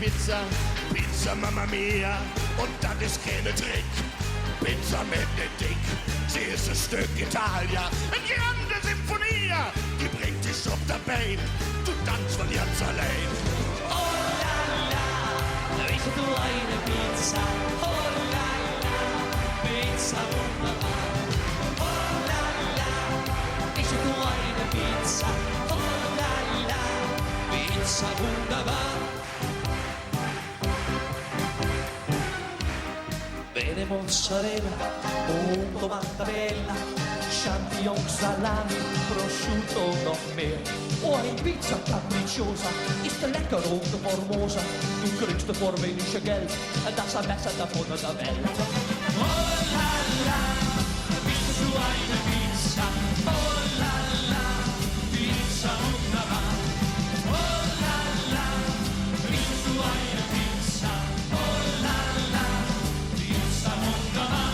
Pizza, Pizza Mama Mia, und das ist keine Trick. Pizza mit ne Dick, sie ist ein Stück Italia, eine grande Symphonia, die bringt dich auf der Bein, du tanzt von ganz allein. Oh la la, ich du eine Pizza, oh la la, Pizza wunderbar. Oh la la, ich du eine Pizza, oh la la, Pizza wunderbar. Bene mozzarella, molto bella, champignon, salami, prosciutto noch mehr. Oh, eine Pizza capricciosa, ist lecker und formosa. Du kriegst für wenig Geld, das am besten davon der Welt. Oh la la, bist du eine Pizza? Oh la la, Pizza wunderbar. Oh la la, bist du eine Pizza? Oh la la, Pizza wunderbar.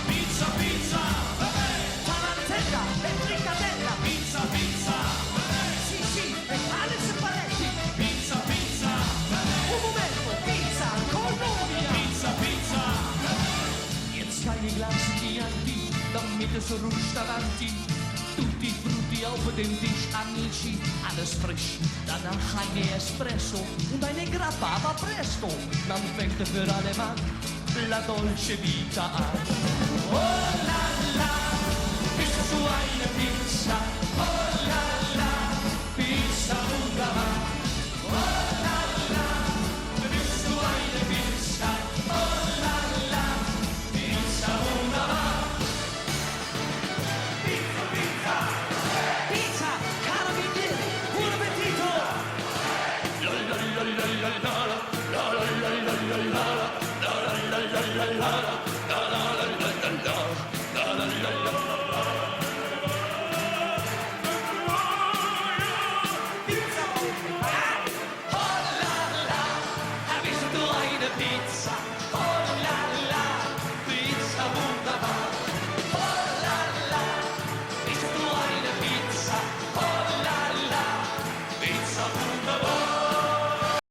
Pizza, Pizza, Tarantella e fricatella, Pizza, Pizza, sì sì, e alles Spaghetti. Pizza, Pizza, Un momento, pizza con l'unia. Pizza, Pizza. Jetzt keine Glas TNT, damit es rutscht davanti. Tutti frutti auf dem Tisch, amici, alles frisch. Danach eine Espresso und eine Grappa, aber presto. Man fängt für alle Mann la dolce vita an. Oh la la, bist du eine Pizza? Oh